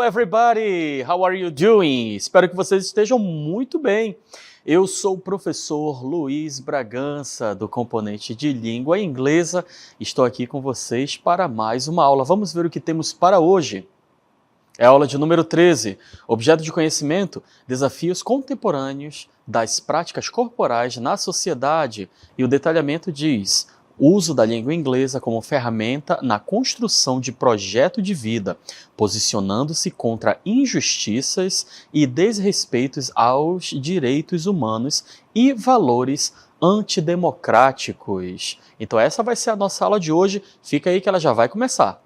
everybody! How are you doing? Espero que vocês estejam muito bem. Eu sou o professor Luiz Bragança, do componente de língua inglesa. Estou aqui com vocês para mais uma aula. Vamos ver o que temos para hoje. É a aula de número 13, objeto de conhecimento, desafios contemporâneos das práticas corporais na sociedade. E o detalhamento diz: uso da língua inglesa como ferramenta na construção de projeto de vida, posicionando-se contra injustiças e desrespeitos aos direitos humanos e valores antidemocráticos. Então essa vai ser a nossa aula de hoje. Fica aí que ela já vai começar.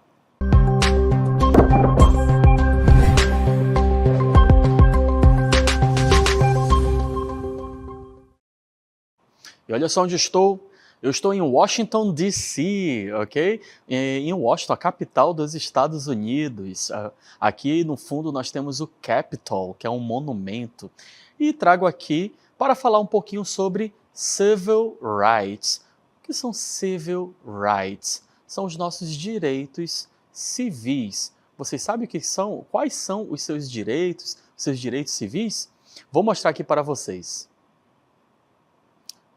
E olha só onde estou. Eu estou em Washington, D.C., ok? Em Washington, a capital dos Estados Unidos. Aqui no fundo nós temos o Capitol, que é um monumento. E trago aqui para falar um pouquinho sobre Civil Rights. O que são Civil Rights? São os nossos direitos civis. Vocês sabem o que são? Quais são os seus direitos civis? Vou mostrar aqui para vocês.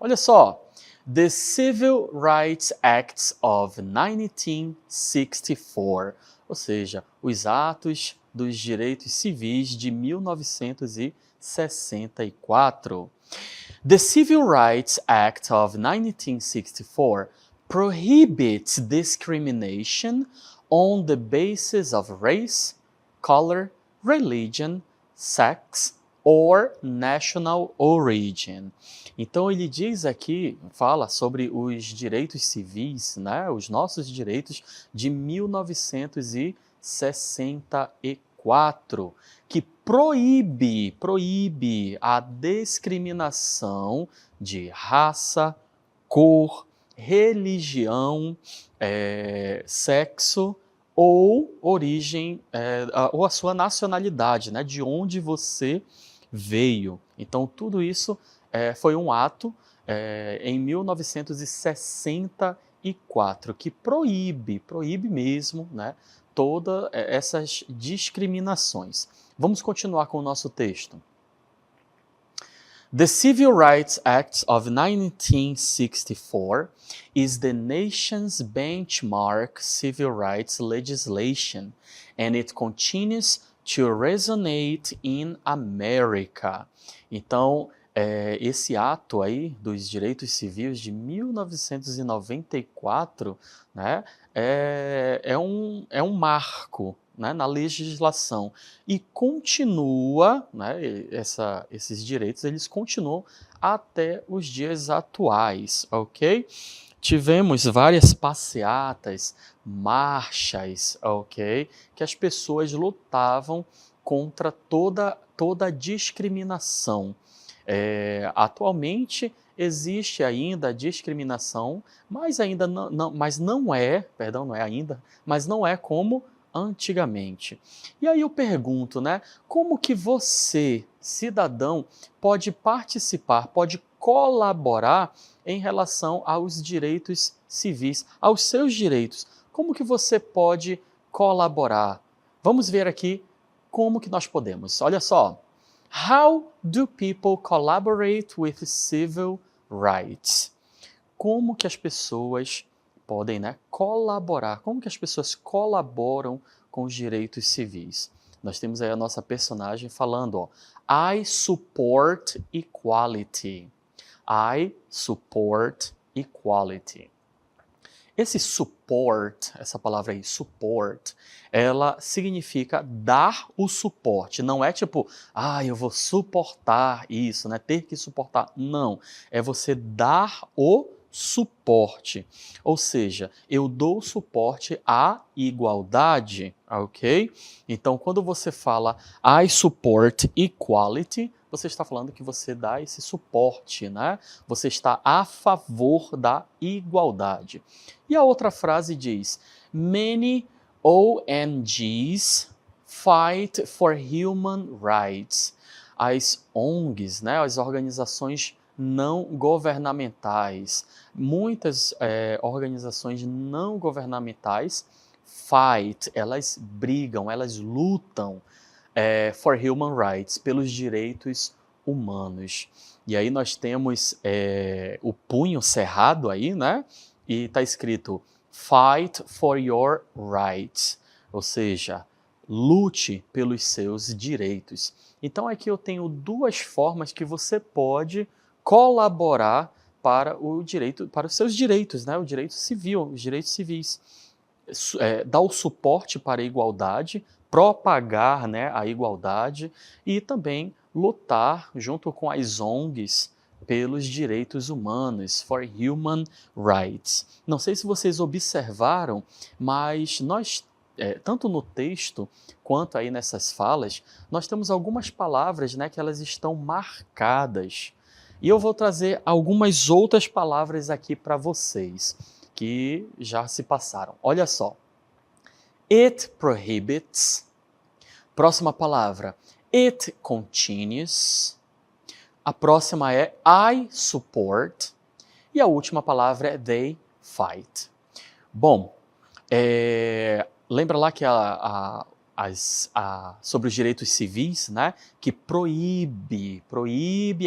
Olha só. The Civil Rights Acts of 1964, ou seja, os atos dos direitos civis de 1964. The Civil Rights Act of 1964 prohibits discrimination on the basis of race, color, religion, sex, or national origin. Então ele diz aqui, fala sobre os direitos civis, né, os nossos direitos de 1964, que proíbe a discriminação de raça, cor, religião, sexo ou origem, ou a sua nacionalidade, né, de onde você veio. Então tudo isso foi um ato em 1964 que proíbe mesmo, né, todas essas discriminações. Vamos continuar com o nosso texto. The Civil Rights Act of 1964 is the nation's benchmark civil rights legislation, and it continues to resonate in America. Então, esse ato aí dos direitos civis de 1994, né, é um marco, né, na legislação e continua, né, esses direitos eles continuam até os dias atuais, ok? Tivemos várias passeatas, marchas, ok? Que as pessoas lutavam contra toda a discriminação. Atualmente existe ainda a discriminação, mas ainda não é como antigamente. E aí eu pergunto, né, como que você, cidadão, pode participar, pode colaborar em relação aos direitos civis, aos seus direitos? Como que você pode colaborar? Vamos ver aqui como que nós podemos. Olha só. How do people collaborate with civil rights? Como que as pessoas podem, né, colaborar? Como que as pessoas colaboram com os direitos civis? Nós temos aí a nossa personagem falando, ó, I support equality. I support equality. Esse support, essa palavra aí, support, ela significa dar o suporte. Não é tipo, eu vou suportar isso, né? Ter que suportar. Não, é você dar o suporte. Ou seja, eu dou suporte à igualdade, ok? Então, quando você fala I support equality, você está falando que você dá esse suporte, né? Você está a favor da igualdade. E a outra frase diz: Many ONGs fight for human rights. As ONGs, né? As organizações não governamentais, muitas organizações não governamentais fight, elas brigam, elas lutam for human rights, pelos direitos humanos. E aí nós temos o punho cerrado aí, né? E está escrito fight for your rights, ou seja, lute pelos seus direitos. Então aqui eu tenho duas formas que você pode colaborar para os seus direitos, né? O direito civil, os direitos civis. Dar o suporte para a igualdade, propagar, né, a igualdade e também lutar junto com as ONGs pelos direitos humanos, for human rights. Não sei se vocês observaram, mas nós, tanto no texto quanto aí nessas falas, nós temos algumas palavras, né, que elas estão marcadas. E eu vou trazer algumas outras palavras aqui para vocês, que já se passaram. Olha só. It prohibits. Próxima palavra. It continues. A próxima é I support. E a última palavra é they fight. Bom, lembra lá que sobre os direitos civis, né? Que proíbe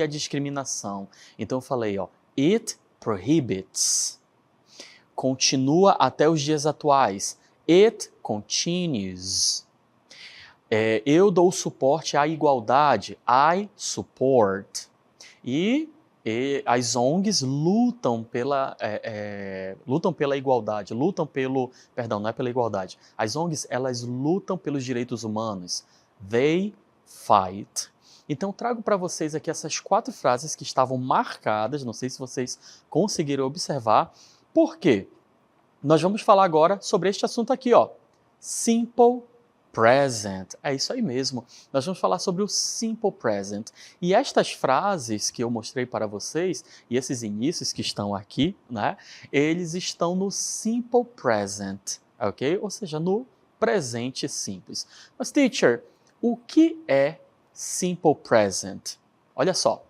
a discriminação. Então eu falei, ó, it prohibits. Continua até os dias atuais. It continues. Eu dou suporte à igualdade. I support. E as ONGs lutam pela igualdade, perdão, não é pela igualdade. As ONGs, elas lutam pelos direitos humanos. They fight. Então, trago para vocês aqui essas 4 frases que estavam marcadas, não sei se vocês conseguiram observar. Por quê? Nós vamos falar agora sobre este assunto aqui, ó. Simple present. É isso aí mesmo. Nós vamos falar sobre o simple present. E estas frases que eu mostrei para vocês, e esses inícios que estão aqui, né? Eles estão no simple present, ok? Ou seja, no presente simples. Mas, teacher, o que é simple present? Olha só.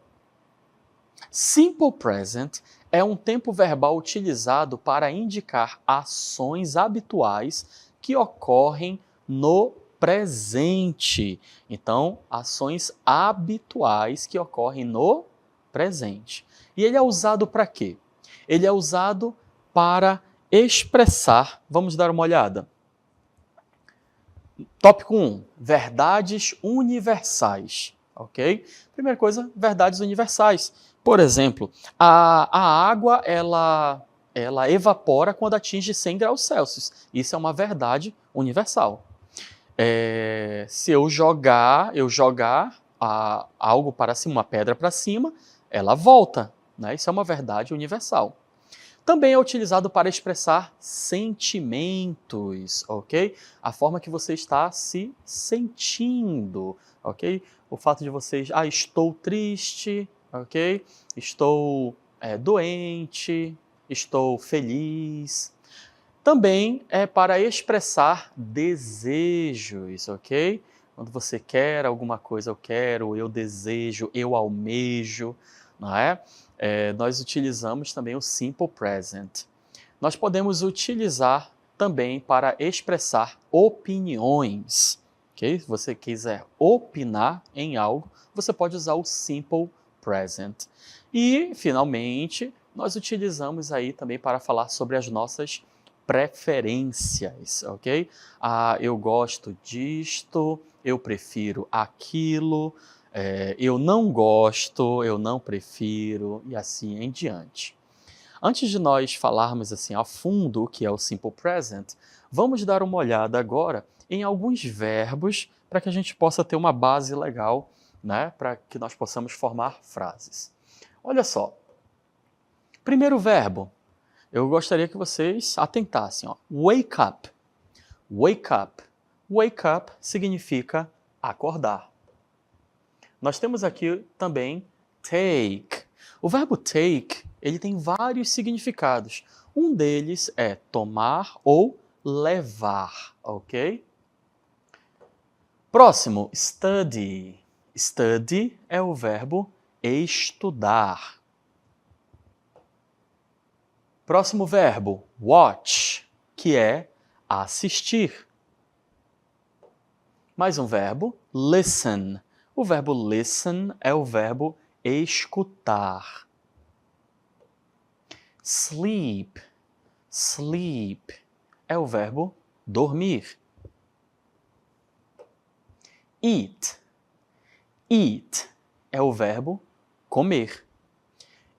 Simple present é um tempo verbal utilizado para indicar ações habituais que ocorrem no presente. Então, ações habituais que ocorrem no presente. E ele é usado para quê? Ele é usado para expressar, vamos dar uma olhada. Tópico 1, verdades universais, ok? Primeira coisa, verdades universais. Por exemplo, a água, ela evapora quando atinge 100 graus Celsius. Isso é uma verdade universal. Se eu jogar algo para cima, uma pedra para cima, ela volta, né? Isso é uma verdade universal. Também é utilizado para expressar sentimentos, ok? A forma que você está se sentindo, ok? O fato de vocês, estou triste, ok? Estou doente, estou feliz. Também é para expressar desejos, ok? Quando você quer alguma coisa, eu quero, eu desejo, eu almejo, não é? Nós utilizamos também o simple present. Nós podemos utilizar também para expressar opiniões, ok? Se você quiser opinar em algo, você pode usar o simple present. E, finalmente, nós utilizamos aí também para falar sobre as nossas preferências, ok? Eu gosto disto, eu prefiro aquilo, eu não gosto, eu não prefiro, e assim em diante. Antes de nós falarmos assim a fundo o que é o simple present, vamos dar uma olhada agora em alguns verbos para que a gente possa ter uma base legal, né, para que nós possamos formar frases. Olha só. Primeiro verbo, eu gostaria que vocês atentassem, ó. Wake up. Wake up. Wake up significa acordar. Nós temos aqui também take. O verbo take, ele tem vários significados. Um deles é tomar ou levar, ok? Próximo, study. Study é o verbo estudar. Próximo verbo, watch, que é assistir. Mais um verbo, listen. O verbo listen é o verbo escutar. Sleep. Sleep é o verbo dormir. Eat. Eat é o verbo comer.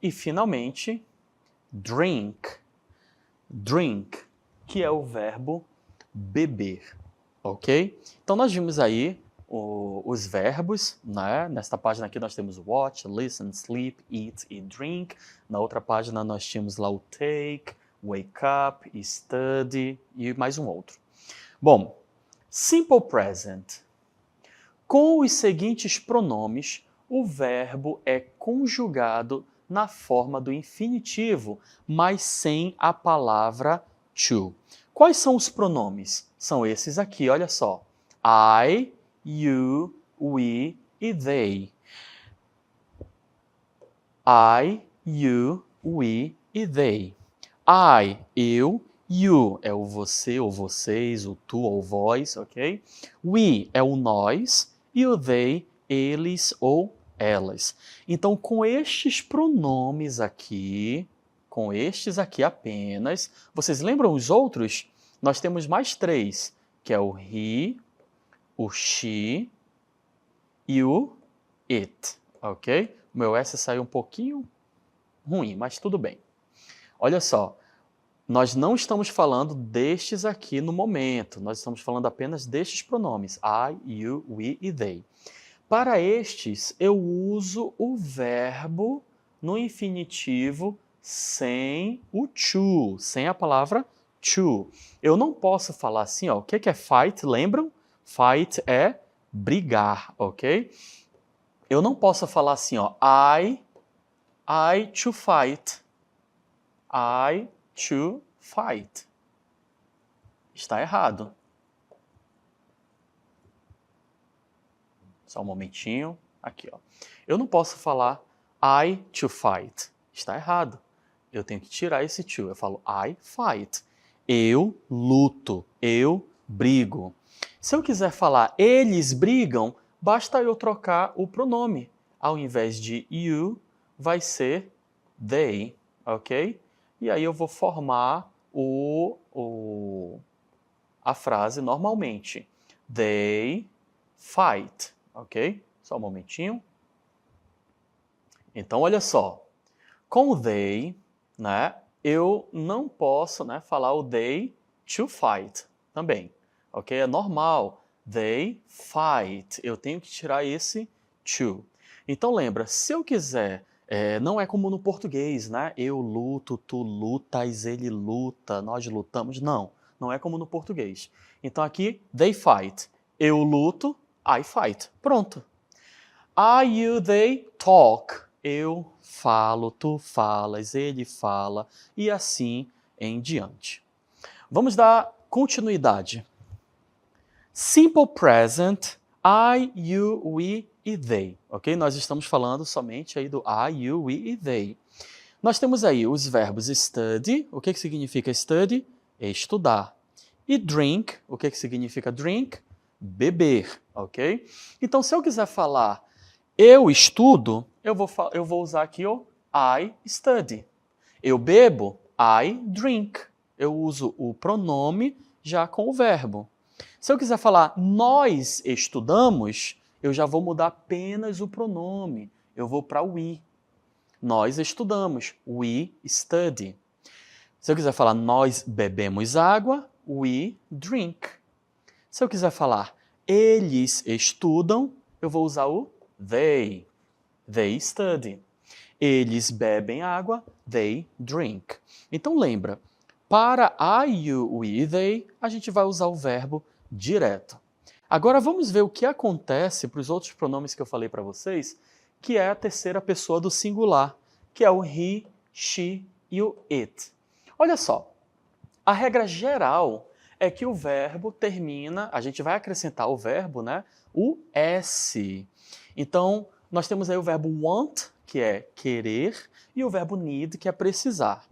E, finalmente, drink. Drink, que é o verbo beber. Ok? Então, nós vimos aí os verbos, né? Nesta página aqui nós temos watch, listen, sleep, eat e drink. Na outra página nós tínhamos lá o take, wake up, study e mais um outro. Bom, simple present. Com os seguintes pronomes, o verbo é conjugado na forma do infinitivo, mas sem a palavra to. Quais são os pronomes? São esses aqui, olha só. I, you, we e they. I, you, we e they. I, eu. You é o você ou vocês, o tu ou vós, ok? We é o nós e o they, eles ou elas. Então, com estes pronomes aqui, com estes aqui apenas, vocês lembram os outros? Nós temos mais 3, que é o he, o she e o it, ok? O meu S saiu um pouquinho ruim, mas tudo bem. Olha só, nós não estamos falando destes aqui no momento, nós estamos falando apenas destes pronomes, I, you, we e they. Para estes, eu uso o verbo no infinitivo sem o to, sem a palavra to. Eu não posso falar assim, ó, o que é fight, lembram? Fight é brigar, ok? Eu não posso falar assim, ó, I to fight. I to fight. Está errado. Só um momentinho. Aqui, ó. Eu não posso falar I to fight. Está errado. Eu tenho que tirar esse to. Eu falo I fight. Eu luto. Eu brigo. Se eu quiser falar eles brigam, basta eu trocar o pronome. Ao invés de you, vai ser they, ok? E aí eu vou formar a frase normalmente. They fight, ok? Só um momentinho. Então, olha só. Com o they, né, eu não posso, né, falar o they to fight também, ok? É normal. They fight. Eu tenho que tirar esse to. Então, lembra, se eu quiser... não é como no português, né? Eu luto, tu lutas, ele luta, nós lutamos. Não, não é como no português. Então aqui, they fight. Eu luto, I fight. Pronto. I, you, they talk. Eu falo, tu falas, ele fala e assim em diante. Vamos dar continuidade. Simple present, I, you, we e they, ok? Nós estamos falando somente aí do I, you, we e they. Nós temos aí os verbos study, o que significa study? Estudar. E drink, o que significa drink? Beber, ok? Então, se eu quiser falar eu estudo, eu vou usar aqui o I study. Eu bebo, I drink. Eu uso o pronome já com o verbo. Se eu quiser falar nós estudamos, eu já vou mudar apenas o pronome. Eu vou para we. Nós estudamos. We study. Se eu quiser falar nós bebemos água, we drink. Se eu quiser falar eles estudam, eu vou usar o they. They study. Eles bebem água, they drink. Então lembra, para I, you, we e they, a gente vai usar o verbo direto. Agora vamos ver o que acontece para os outros pronomes que eu falei para vocês, que é a terceira pessoa do singular, que é o he, she e o it. Olha só, a regra geral é que o verbo termina, a gente vai acrescentar o verbo, né, o S. Então, nós temos aí o verbo want, que é querer, e o verbo need, que é precisar.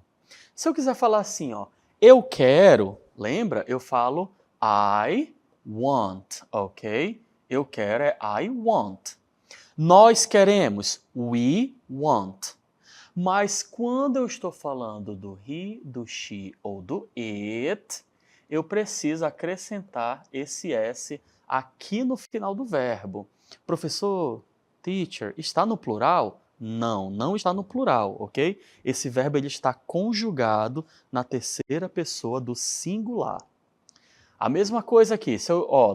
Se eu quiser falar assim, ó, eu quero, Lembra? Eu falo I want, ok? Eu quero é I want. Nós queremos, we want. Mas quando eu estou falando do he, do she ou do it, eu preciso acrescentar esse S aqui no final do verbo. Professor, teacher, está no plural? Não, não está no plural, ok? Esse verbo ele está conjugado na terceira pessoa do singular. A mesma coisa aqui,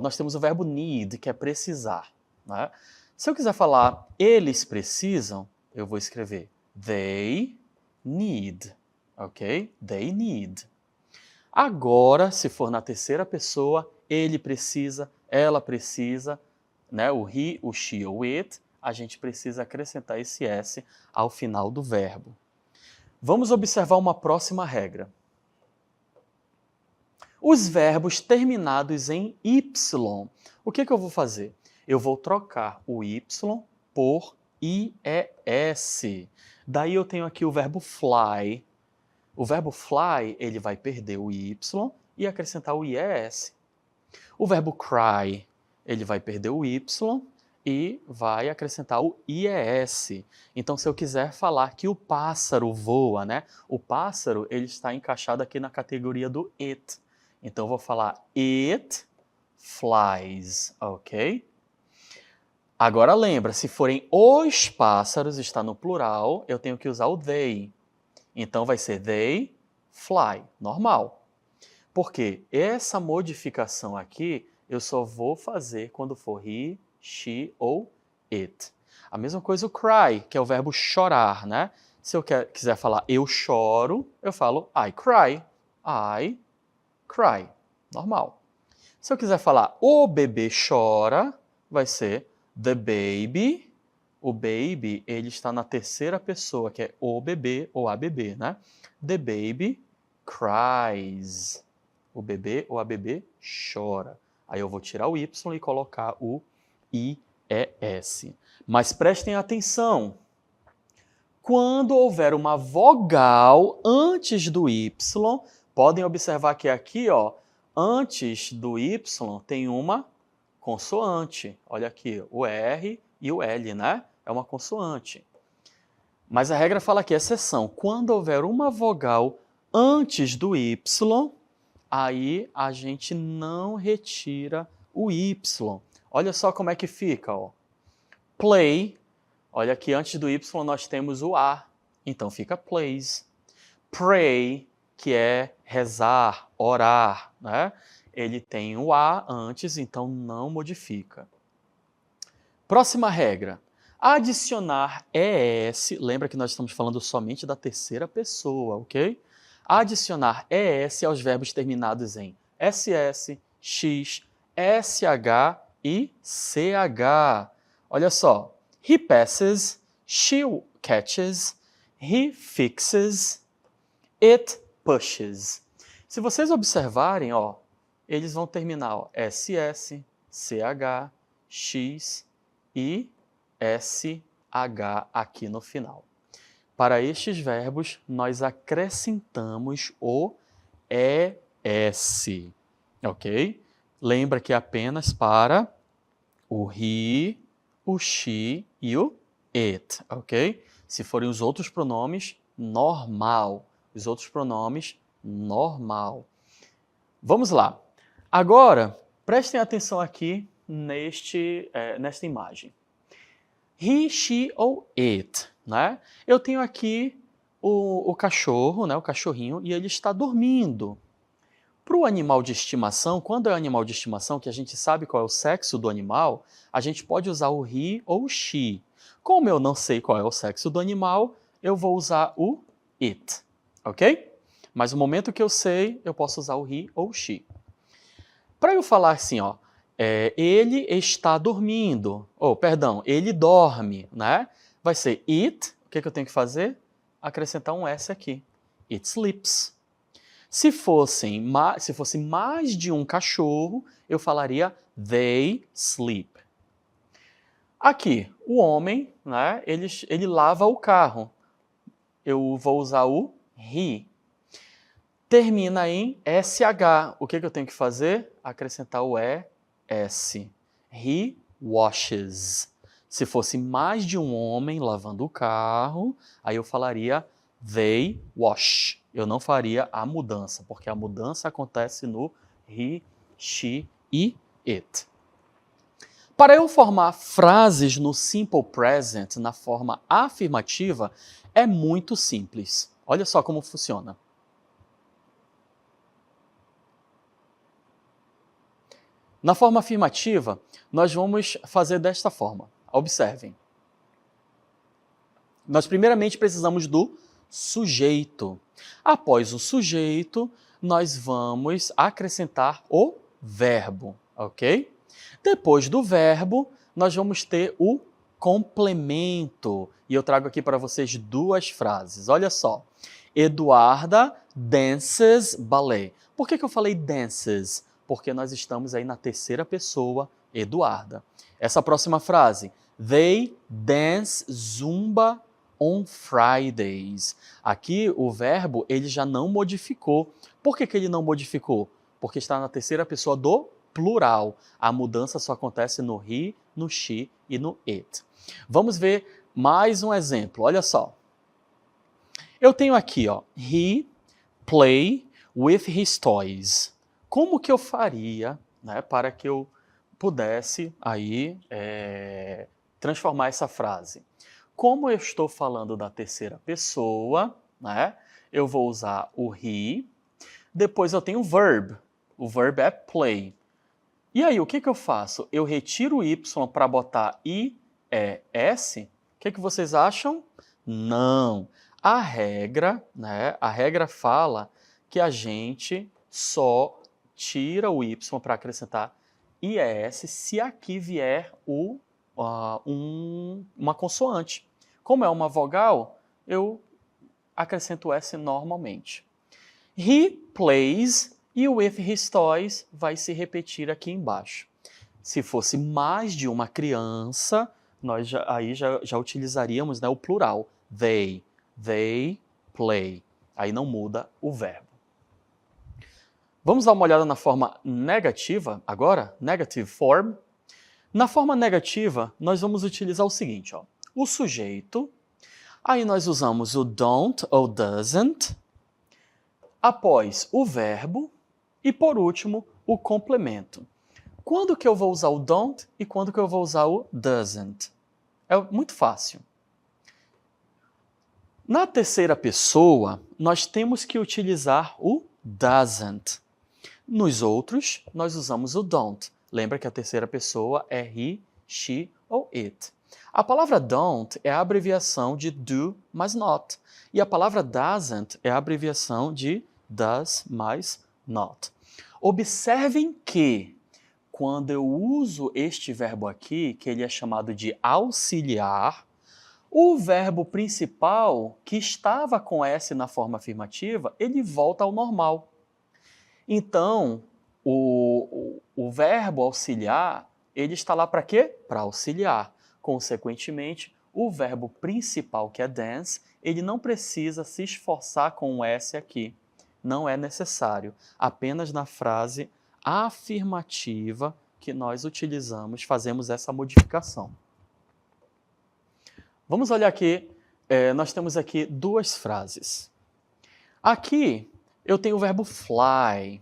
nós temos o verbo need, que é precisar. Né? Se eu quiser falar eles precisam, eu vou escrever they need, ok? They need. Agora, se for na terceira pessoa, ele precisa, ela precisa, né? O he, o she ou it, a gente precisa acrescentar esse S ao final do verbo. Vamos observar uma próxima regra. Os verbos terminados em Y. O que eu vou fazer? Eu vou trocar o Y por IES. Daí eu tenho aqui o verbo fly. O verbo fly, ele vai perder o Y e acrescentar o IES. O verbo cry, ele vai perder o Y e vai acrescentar o IES. Então, se eu quiser falar que o pássaro voa, né? O pássaro, ele está encaixado aqui na categoria do it. Então, eu vou falar it flies, ok? Agora lembra, se forem os pássaros, está no plural, eu tenho que usar o they. Então, vai ser they fly, normal. Porque essa modificação aqui, eu só vou fazer quando for he, she ou it. A mesma coisa o cry, que é o verbo chorar, né? Se eu quiser falar eu choro, eu falo I cry. I cry, normal. Se eu quiser falar o bebê chora, vai ser the baby. O baby, ele está na terceira pessoa, que é o bebê ou a bebê, né? The baby cries. O bebê ou a bebê chora. Aí eu vou tirar o Y e colocar o IES. Mas prestem atenção. Quando houver uma vogal antes do Y, podem observar que aqui, ó, antes do Y tem uma consoante. Olha aqui, o R e o L, né? É uma consoante. Mas a regra fala aqui, exceção, quando houver uma vogal antes do Y, aí a gente não retira o Y. Olha só como é que fica, ó. Play, olha aqui, antes do Y nós temos o A, então fica plays. Pray, que é rezar, orar, né? Ele tem o A antes, então não modifica. Próxima regra. Adicionar ES, lembra que nós estamos falando somente da terceira pessoa, ok? Adicionar ES aos verbos terminados em SS, X, SH e CH. Olha só. He passes, she catches, he fixes, it pushes. Se vocês observarem, ó, eles vão terminar ó, SS, CH, X e SH aqui no final. Para estes verbos, nós acrescentamos o ES, ok? Lembra que é apenas para o he, o she e o it, ok? Se forem os outros pronomes, normal. Os outros pronomes, normal. Vamos lá. Agora, prestem atenção aqui nesta imagem. He, she ou it, né? Eu tenho aqui o cachorro, né, o cachorrinho, e ele está dormindo. Para o animal de estimação, quando é um animal de estimação, que a gente sabe qual é o sexo do animal, a gente pode usar o he ou o she. Como eu não sei qual é o sexo do animal, eu vou usar o it, ok? Mas no momento que eu sei, eu posso usar o he ou o she. Para eu falar assim, ó, ele está dormindo, ele dorme, né? Vai ser it, o que eu tenho que fazer? Acrescentar um S aqui, it sleeps. Se fosse mais de um cachorro, eu falaria they sleep. Aqui, o homem, né, ele lava o carro. Eu vou usar o he. termina em SH. O que eu tenho que fazer? Acrescentar o ES. He washes. Se fosse mais de um homem lavando o carro, aí eu falaria they wash. Eu não faria a mudança, porque a mudança acontece no he, she e it. Para eu formar frases no simple present na forma afirmativa, é muito simples. Olha só como funciona. Na forma afirmativa, nós vamos fazer desta forma. Observem. Nós primeiramente precisamos do sujeito. Após o sujeito, nós vamos acrescentar o verbo, ok? Depois do verbo, nós vamos ter o complemento. E eu trago aqui para vocês duas frases. Olha só. Eduarda dances ballet. Por que eu falei dances? Porque nós estamos aí na terceira pessoa, Eduarda. Essa próxima frase. They dance zumba on Fridays. Aqui o verbo ele já não modificou. Por que ele não modificou? Porque está na terceira pessoa do plural. A mudança só acontece no he, no she e no it. Vamos ver mais um exemplo. Olha só. Eu tenho aqui, ó, he play with his toys. Como que eu faria, né, para que eu pudesse aí transformar essa frase? Como eu estou falando da terceira pessoa, né, eu vou usar o he. Depois eu tenho o verb. O verb é play. E aí, o que eu faço? Eu retiro o y para botar IES? O que vocês acham? Não. A regra, né? A regra fala que a gente só tira o y para acrescentar IES se aqui vier uma consoante. Como é uma vogal, eu acrescento o S normalmente. He plays e o with his toys vai se repetir aqui embaixo. Se fosse mais de uma criança, nós já utilizaríamos, né, o plural. They play. Aí não muda o verbo. Vamos dar uma olhada na forma negativa agora, negative form. Na forma negativa, nós vamos utilizar o seguinte, ó, o sujeito, aí nós usamos o don't ou doesn't, após o verbo e, por último, o complemento. Quando que eu vou usar o don't e quando que eu vou usar o doesn't? É muito fácil. Na terceira pessoa, nós temos que utilizar o doesn't. Nos outros, nós usamos o don't. Lembra que a terceira pessoa é he, she ou it. A palavra don't é a abreviação de do mais not. E a palavra doesn't é a abreviação de does mais not. Observem que, quando eu uso este verbo aqui, que ele é chamado de auxiliar, o verbo principal, que estava com S na forma afirmativa, ele volta ao normal. Então, o verbo auxiliar, ele está lá para quê? Para auxiliar. Consequentemente, o verbo principal, que é dance, ele não precisa se esforçar com o S aqui. Não é necessário. Apenas na frase afirmativa que nós utilizamos, fazemos essa modificação. Vamos olhar aqui, nós temos aqui duas frases. Aqui eu tenho o verbo fly.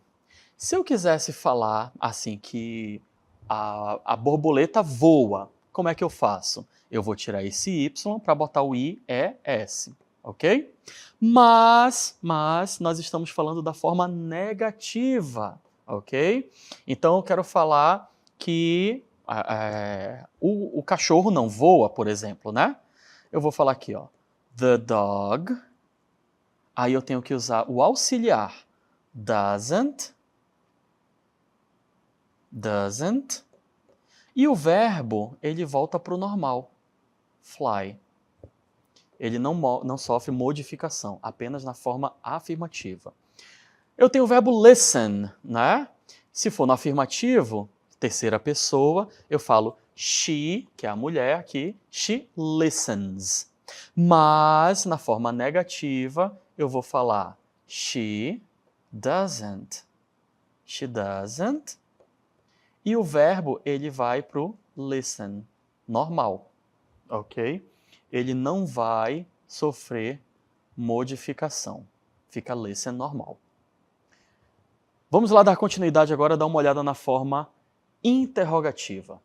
Se eu quisesse falar assim que a borboleta voa, como é que eu faço? Eu vou tirar esse Y para botar o IES, ok? Mas nós estamos falando da forma negativa, ok? Então eu quero falar que o cachorro não voa, por exemplo, né? Eu vou falar aqui, ó, the dog, aí eu tenho que usar o auxiliar, doesn't, e o verbo, ele volta para o normal, fly. Ele não sofre modificação, apenas na forma afirmativa. Eu tenho o verbo listen, né? Se for no afirmativo, terceira pessoa, eu falo she, que é a mulher aqui, she listens. Mas, na forma negativa, eu vou falar she doesn't. She doesn't. E o verbo, ele vai para o listen, normal, ok? Ele não vai sofrer modificação. Fica listen normal. Vamos lá dar continuidade agora, dar uma olhada na forma interrogativa.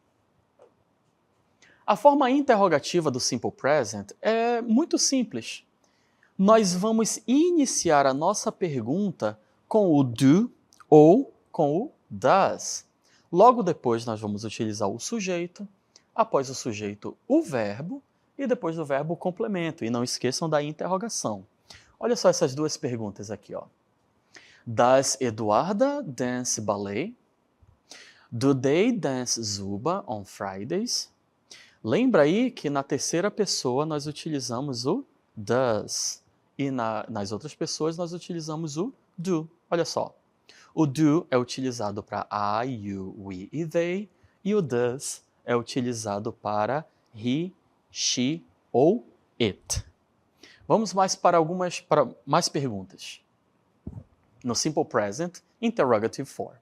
A forma interrogativa do Simple Present é muito simples. Nós vamos iniciar a nossa pergunta com o do ou com o does. Logo depois nós vamos utilizar o sujeito, após o sujeito o verbo e depois do verbo o complemento. E não esqueçam da interrogação. Olha só essas duas perguntas aqui, ó. Does Eduarda dance ballet? Do they dance Zumba on Fridays? Lembra aí que na terceira pessoa nós utilizamos o does. E nas outras pessoas nós utilizamos o do. Olha só. O do é utilizado para I, you, we e they. E o does é utilizado para he, she ou it. Vamos para mais perguntas. No Simple Present, Interrogative form.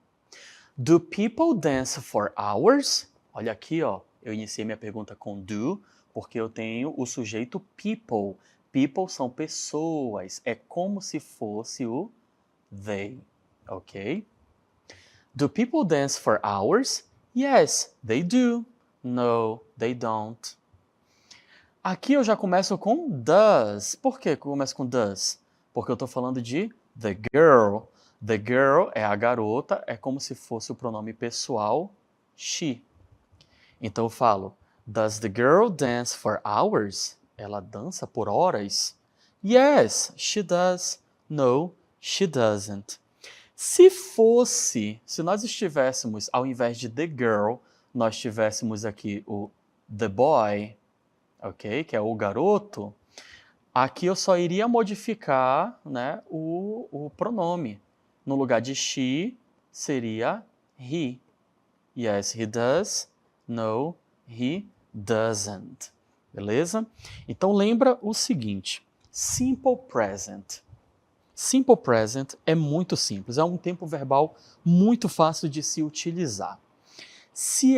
Do people dance for hours? Olha aqui, ó. Eu iniciei minha pergunta com do, porque eu tenho o sujeito people. People são pessoas. É como se fosse o they. Ok? Do people dance for hours? Yes, they do. No, they don't. Aqui eu já começo com does. Por que eu começo com does? Porque eu estou falando de the girl. The girl é a garota, é como se fosse o pronome pessoal she. Então eu falo, does the girl dance for hours? Ela dança por horas? Yes, she does. No, she doesn't. Se nós estivéssemos, ao invés de the girl, nós tivéssemos aqui o the boy, ok? Que é o garoto, aqui eu só iria modificar, né, o pronome. No lugar de she, seria he. Yes, he does. No, he doesn't. Beleza? Então lembra o seguinte, Simple Present. Simple Present é muito simples, é um tempo verbal muito fácil de se utilizar. Se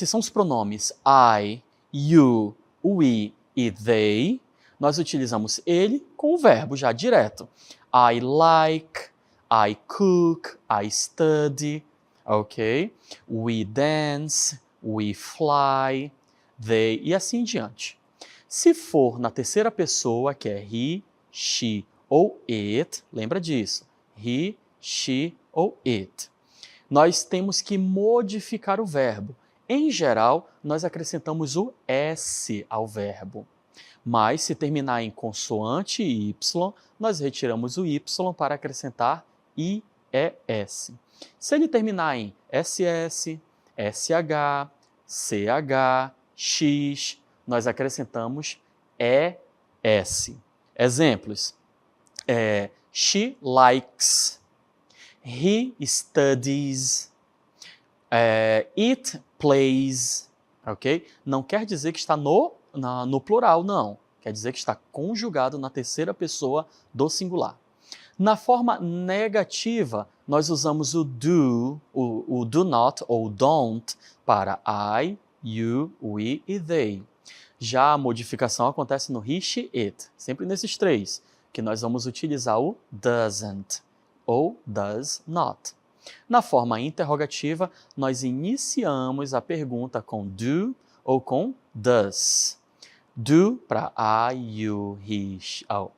são os pronomes I, you, we e they, nós utilizamos ele com o verbo já direto. I like, I cook, I study, ok? We dance, we fly, they e assim em diante. Se for na terceira pessoa, que é he, she ou it, lembra disso, he, she ou it, nós temos que modificar o verbo. Em geral, nós acrescentamos o S ao verbo. Mas, se terminar em consoante Y, nós retiramos o Y para acrescentar IES. Se ele terminar em SS, SH, CH, X, nós acrescentamos ES. Exemplos. She likes, he studies, it plays, ok? Não quer dizer que está no plural, não. Quer dizer que está conjugado na terceira pessoa do singular. Na forma negativa, nós usamos o do, o do not ou don't para I, you, we e they. Já a modificação acontece no he, she, it. Sempre nesses três, que nós vamos utilizar o doesn't ou does not. Na forma interrogativa, nós iniciamos a pergunta com do ou com does. Do para I, you, he,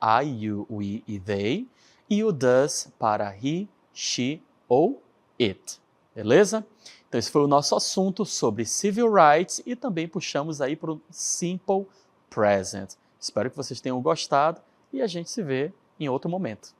I, you, we e they. E o does para he, she ou it. Beleza? Então esse foi o nosso assunto sobre civil rights e também puxamos aí para o simple present. Espero que vocês tenham gostado e a gente se vê em outro momento.